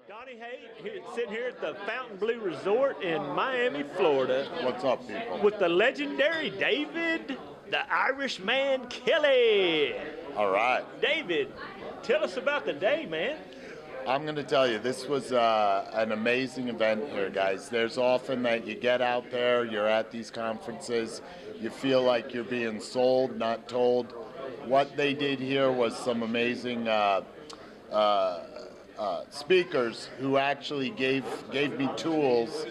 Donny Haight sitting here at the Fontainebleau Resort in Miami, Florida. What's up, people? With the legendary David, the Irishman Kelley. All right. David, tell us about the day, man. I'm going to tell you, this was an amazing event here, guys. There's often that you get out there, you're at these conferences, you feel like you're being sold, not told. What they did here was some amazing speakers who actually gave me tools,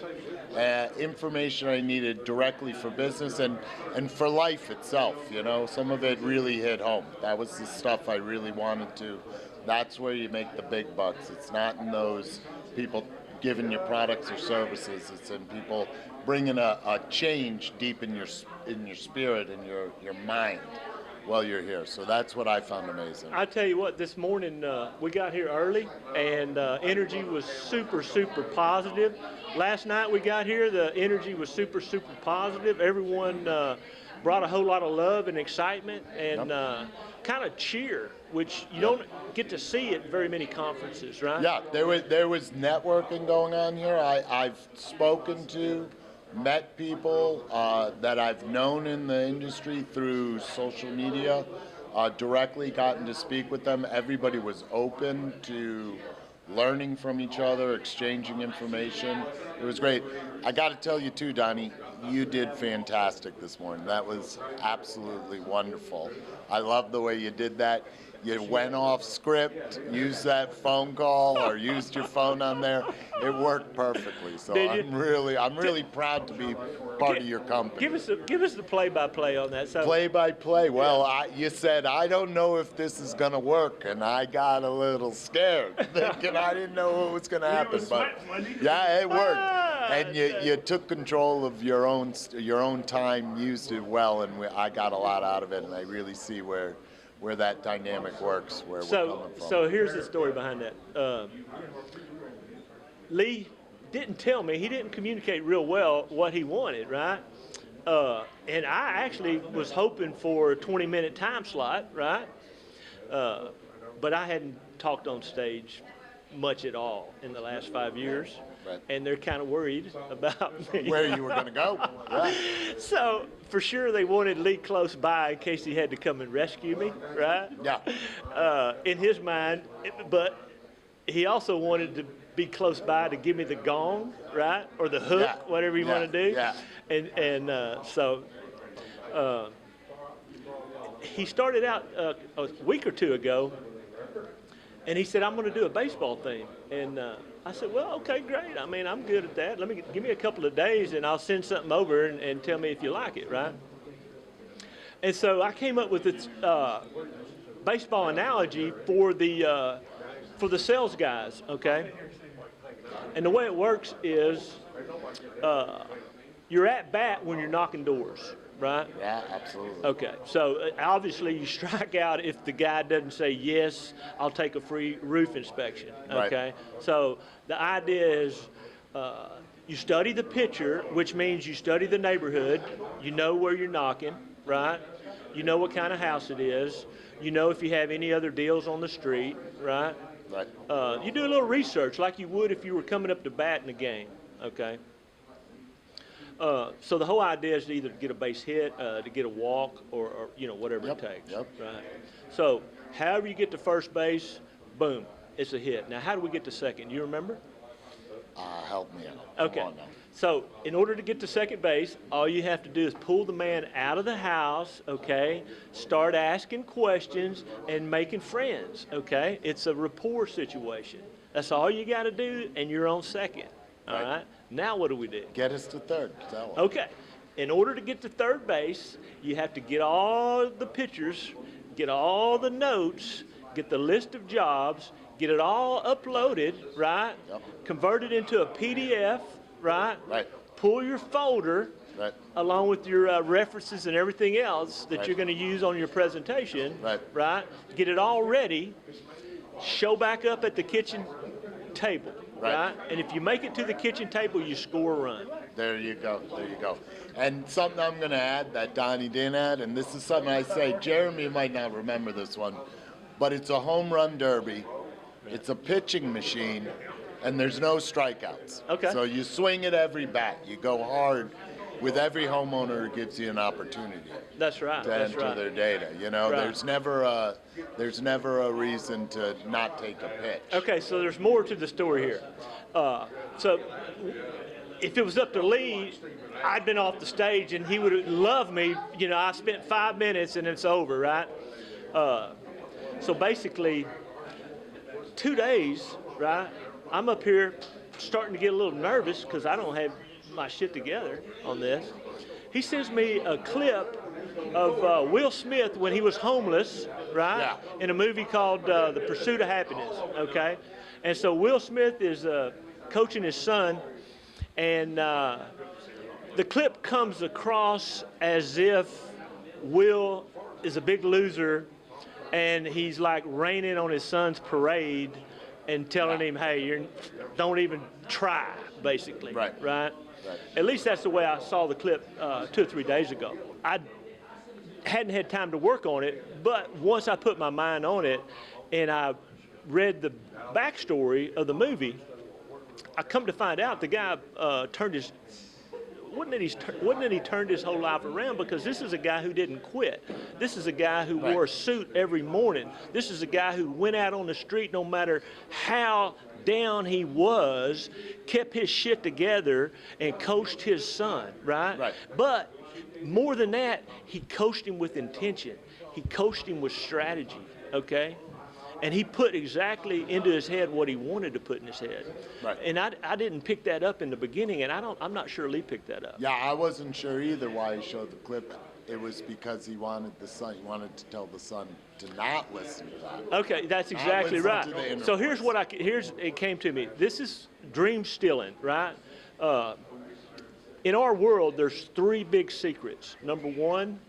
information I needed directly for business and for life itself. You know, some of it really hit home. That was the stuff I really wanted to. That's where you make the big bucks. It's not in those people giving you products or services. It's in people bringing a change deep in your spirit and your mind while you're here. So that's what I found amazing. I tell you what, this morning we got here early and energy was super positive. Last night we got here, the energy was super positive. Everyone brought a whole lot of love and excitement and kind of cheer, which you don't get to see at very many conferences, right? Yeah, there was networking going on here. I've spoken to, met people that I've known in the industry through social media, directly gotten to speak with them. Everybody was open to learning from each other, exchanging information. It was great. I got to tell you too, Donnie, you did fantastic this morning. That was absolutely wonderful. I love the way you did that. You went off script, used that phone call or used your phone on there. It worked perfectly. So I'm really proud to be part of your company. Give us the play-by-play on that. So play-by-play. Well, you said I don't know if this is going to work, and I got a little scared, thinking I didn't know what was going to happen. But yeah, it worked. And you took control of your own time, used it well, and I got a lot out of it. And I really see where that dynamic works, where we're coming from. So here's the story behind that. Lee didn't tell me, he didn't communicate real well what he wanted, right? And I actually was hoping for a 20-minute time slot, right? But I hadn't talked on stage much at all in the last 5 years. Right. And they're kind of worried about me. Where you were going to go. Yeah. So for sure they wanted Lee close by in case he had to come and rescue me, right? Yeah. In his mind, but he also wanted to be close by to give me the gong, right? Or the hook, whatever you want to do. Yeah. And so he started out a week or two ago, and he said, I'm going to do a baseball theme. And I said, well, okay, great. I mean, I'm good at that. Give me a couple of days, and I'll send something over and tell me if you like it, right? And so I came up with this baseball analogy for the sales guys, okay? And the way it works is you're at bat when you're knocking doors, right? Yeah, absolutely. Okay, so obviously you strike out if the guy doesn't say, yes, I'll take a free roof inspection, okay? Right. So the idea is you study the pitcher, which means you study the neighborhood, you know where you're knocking, right? You know what kind of house it is, you know if you have any other deals on the street, right? Right. You do a little research like you would if you were coming up to bat in a game, okay? So the whole idea is to either get a base hit, to get a walk, or you know, whatever it takes. Yep. Right. So however you get to first base, boom, it's a hit. Now how do we get to second? You remember? Help me out. Okay. Come on now. So in order to get to second base, all you have to do is pull the man out of the house, okay? Start asking questions and making friends, okay? It's a rapport situation. That's all you got to do, and you're on second. All right. Now what do we do? Get us to third. Tell 'em. Okay. In order to get to third base, you have to get all the pictures, get all the notes, get the list of jobs, get it all uploaded, right? Yep. Convert it into a PDF, right? Right. Pull your folder, right, along with your references and everything else that you're going to use on your presentation, right? Get it all ready, show back up at the kitchen table. Right. And if you make it to the kitchen table, you score a run. There you go. There you go. And something I'm going to add that Donnie didn't add, and this is something I say, Jeremy might not remember this one, but it's a home run derby. It's a pitching machine. and there's no strikeouts. Okay. So you swing at every bat. You go hard with every homeowner who gives you an opportunity. That's right. To That's enter right. their data. You know, Right. there's never a reason to not take a pitch. Okay, so there's more to the story here. So if it was up to Lee, I'd been off the stage and he would love me. You know, I spent 5 minutes and it's over, right? So basically, 2 days, right? I'm up here starting to get a little nervous because I don't have my shit together on this. He sends me a clip of Will Smith when he was homeless, right? Yeah. In a movie called The Pursuit of Happiness, okay? And so Will Smith is coaching his son, and the clip comes across as if Will is a big loser, and he's like raining on his son's parade and telling him, hey, don't even try, basically. Right. Right? At least that's the way I saw the clip 2 or 3 days ago. I hadn't had time to work on it, but once I put my mind on it and I read the backstory of the movie, I come to find out the guy turned his wasn't it he turned his whole life around, because this is a guy who didn't quit. This is a guy who wore a suit every morning. This is a guy who went out on the street no matter how down he was, kept his shit together and coached his son, right? But more than that, he coached him with intention. He coached him with strategy, okay? And he put exactly into his head what he wanted to put in his head. Right. And I didn't pick that up in the beginning, and I'm not sure Lee picked that up. Yeah, I wasn't sure either why he showed the clip. It was because he wanted to tell the son to not listen to that. Okay, that's exactly right. So here's what it came to me. This is dream stealing, right? In our world, there's 3 big secrets. Number 1,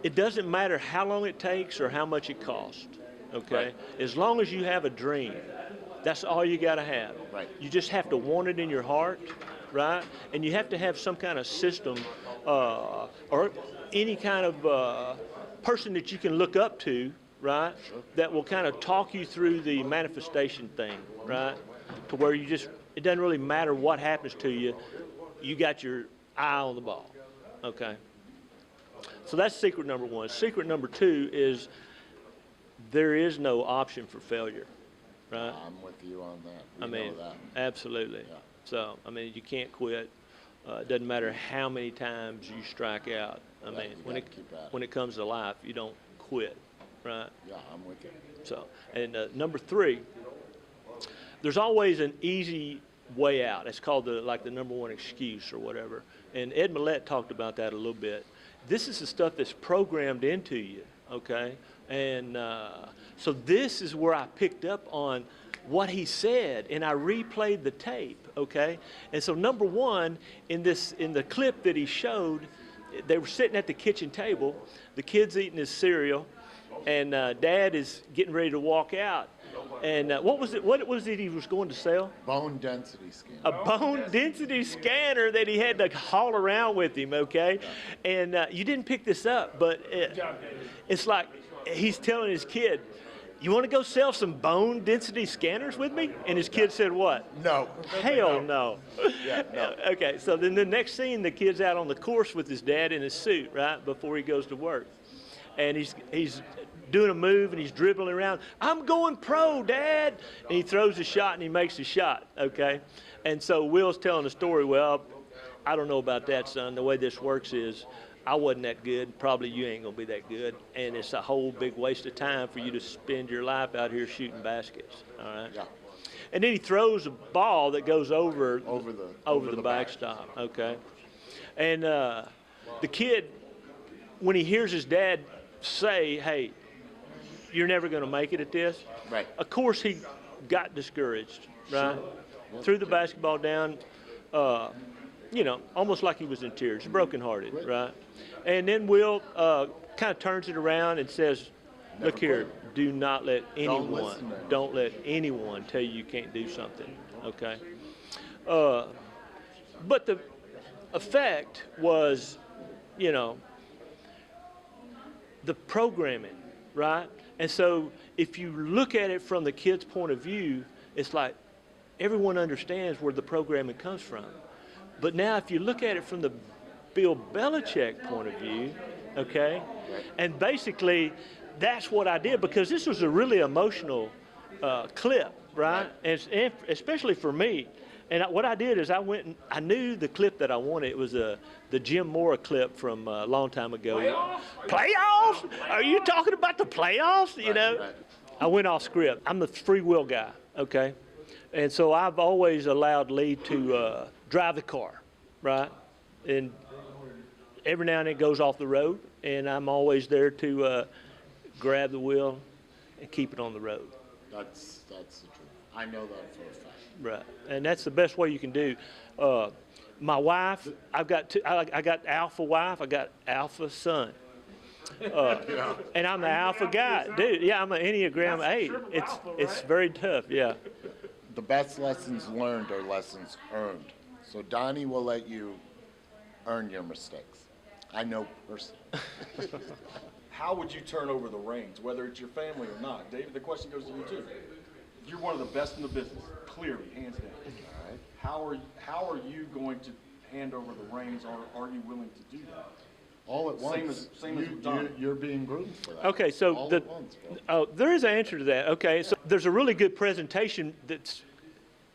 it doesn't matter how long it takes or how much it costs. Okay, Right. As long as you have a dream, that's all you got to have. Right. You just have to want it in your heart, right? And you have to have some kind of system or any kind of person that you can look up to, right? Sure. That will kind of talk you through the manifestation thing, right? To where it doesn't really matter what happens to you, you got your eye on the ball, okay? So that's secret number 1. Secret number 2 is there is no option for failure, right? I'm with you on that. I mean, know that. absolutely. Yeah. So, I mean, you can't quit. It doesn't matter how many times you strike out. I mean, when it comes to life, you don't quit, right? Yeah, I'm with you. So, and number 3, there's always an easy way out. It's called the number 1 excuse or whatever. And Ed Millett talked about that a little bit. This is the stuff that's programmed into you, okay? And so this is where I picked up on what he said, and I replayed the tape, okay? And so number 1, in the clip that he showed, they were sitting at the kitchen table, the kid's eating his cereal, and Dad is getting ready to walk out. And what was it he was going to sell? Bone density scanner. A bone density scanner that he had to haul around with him, okay? And you didn't pick this up, but it's like he's telling his kid, you want to go sell some bone density scanners with me? And his kid said what? No. Hell no. Yeah, no. Okay, so then the next scene, the kid's out on the course with his dad in his suit, right, before he goes to work. And he's doing a move and he's dribbling around. I'm going pro, Dad. And he throws a shot and he makes a shot, okay? And so Will's telling the story, well, I don't know about that, son. The way this works is I wasn't that good. Probably you ain't going to be that good. And it's a whole big waste of time for you to spend your life out here shooting baskets, all right? Yeah. And then he throws a ball that goes over the backstop, okay? And the kid, when he hears his dad say, hey, you're never going to make it at this. Right. Of course, he got discouraged, right? Sure. Threw the basketball down, almost like he was in tears, brokenhearted, right? And then Will kind of turns it around and says, look here, do not let don't let anyone tell you you can't do something, okay? But the effect was, the programming, right? And so if you look at it from the kid's point of view, it's like, everyone understands where the programming comes from. But now if you look at it from the Bill Belichick point of view, okay, and basically that's what I did, because this was a really emotional clip, right? And especially for me. And what I did is I went and I knew the clip that I wanted. It was the Jim Mora clip from a long time ago. Playoffs? Are you talking about the playoffs? You know? Right. I went off script. I'm the Freewheel Guy, okay? And so I've always allowed Lee to drive the car, right? And every now and then it goes off the road, and I'm always there to grab the wheel and keep it on the road. That's the truth. I know that for a fact. Right, and that's the best way you can do. My wife, I've got two, I got alpha wife, I got alpha son. And I'm the alpha guy, dude. Yeah, I'm an Enneagram 8. It's very tough, yeah. The best lessons learned are lessons earned. So Donnie will let you earn your mistakes. I know personally. How would you turn over the reins, whether it's your family or not? David, the question goes to you too. You're one of the best in the business, clearly, hands down. All right. How are you going to hand over the reins, or are you willing to do that? All at once. Same as Donnie. You're being groomed for that. Okay, so all at once, bro. there is an answer to that. Okay, so there's a really good presentation that's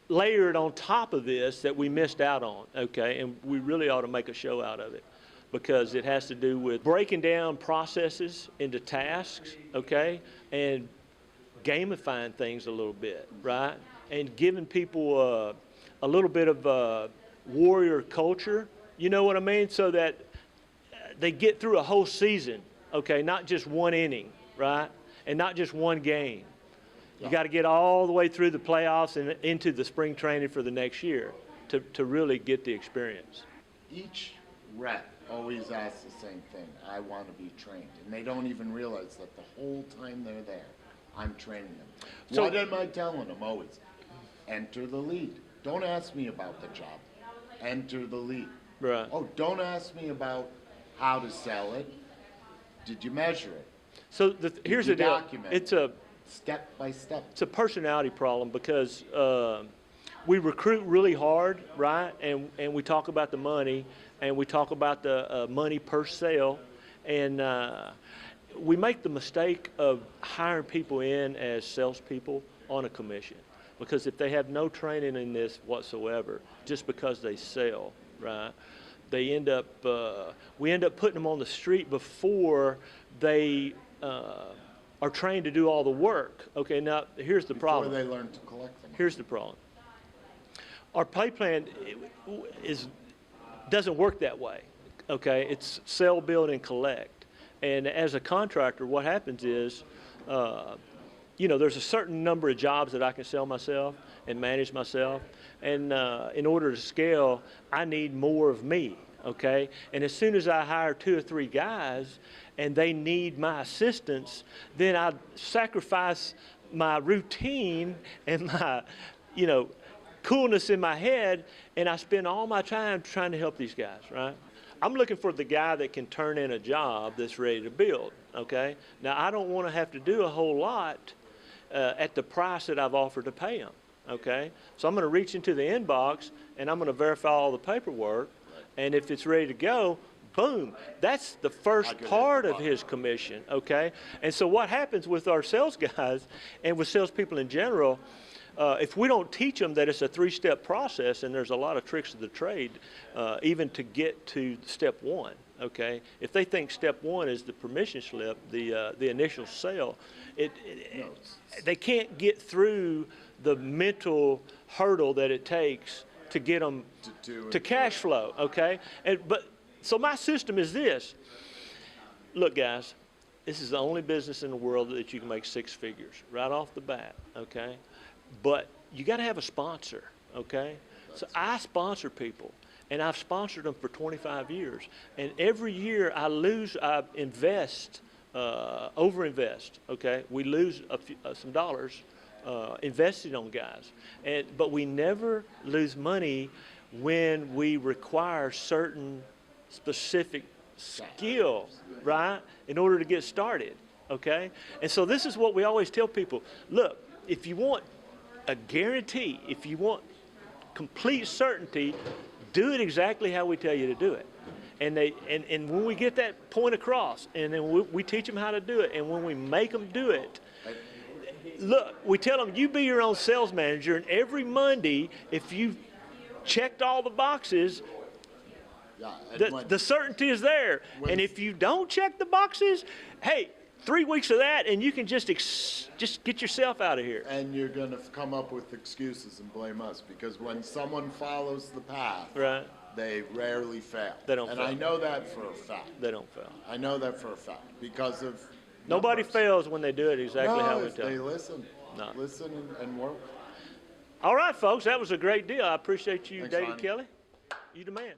layered on top of this that we missed out on. Okay, and we really ought to make a show out of it, because it has to do with breaking down processes into tasks. Okay, and gamifying things a little bit, right? And giving people a little bit of warrior culture, you know what I mean? So that they get through a whole season, okay? Not just one inning, right? And not just one game. You got to get all the way through the playoffs and into the spring training for the next year to really get the experience. Each rep always asks the same thing. I want to be trained. And they don't even realize that the whole time they're there, I'm training them. So, what am I telling them always? Enter the lead. Don't ask me about the job. Enter the lead. Right. Oh, don't ask me about how to sell it. Did you measure it? So here's the deal. It's a step by step. It's a personality problem, because we recruit really hard, right? And we talk about the money, and we talk about the money per sale, and we make the mistake of hiring people in as salespeople on a commission, because if they have no training in this whatsoever, just because they sell, right, they end up, we end up putting them on the street before they are trained to do all the work. Okay, now here's the problem. Before they learn to collect them. Here's the problem. Our pay plan doesn't work that way. Okay, it's sell, build, and collect. And as a contractor, what happens is, you know, there's a certain number of jobs that I can sell myself and manage myself. And in order to scale, I need more of me, okay? And as soon as I hire 2 or 3 guys and they need my assistance, then I sacrifice my routine and my, you know, coolness in my head, and I spend all my time trying to help these guys, right? I'm looking for the guy that can turn in a job that's ready to build, okay? Now, I don't want to have to do a whole lot at the price that I've offered to pay him, okay? So I'm going to reach into the inbox, and I'm going to verify all the paperwork, and if it's ready to go, boom, that's the first part of his commission, okay? And so what happens with our sales guys and with salespeople in general, if we don't teach them that it's a 3-step process, and there's a lot of tricks of the trade, even to get to step 1, okay? If they think step 1 is the permission slip, the initial sale, they can't get through the mental hurdle that it takes to get them to cash flow, okay? So my system is this. Look, guys, this is the only business in the world that you can make 6 figures right off the bat, okay? But you got to have a sponsor, okay? So I sponsor people, and I've sponsored them for 25 years. And every year I invest, overinvest, okay? We lose some dollars investing on guys. But we never lose money when we require certain specific skill, right, in order to get started, okay? And so this is what we always tell people. Look, if you want a guarantee. If you want complete certainty, do it exactly how we tell you to do it. And when we get that point across, and then we teach them how to do it, and when we make them do it, look, we tell them, you be your own sales manager, and every Monday, if you checked all the boxes, the certainty is there. And if you don't check the boxes, hey, 3 weeks of that, and you can just get yourself out of here. And you're going to come up with excuses and blame us, because when someone follows the path, right, they rarely fail. They don't and fail. I know that for a fact. They don't fail. I know that for a fact because of Nobody numbers. fails when they do it exactly how we if tell they them. listen. No. Listen and work. All right, folks, that was a great deal. I appreciate you Thanks, dating Ronnie. Kelley. You the man.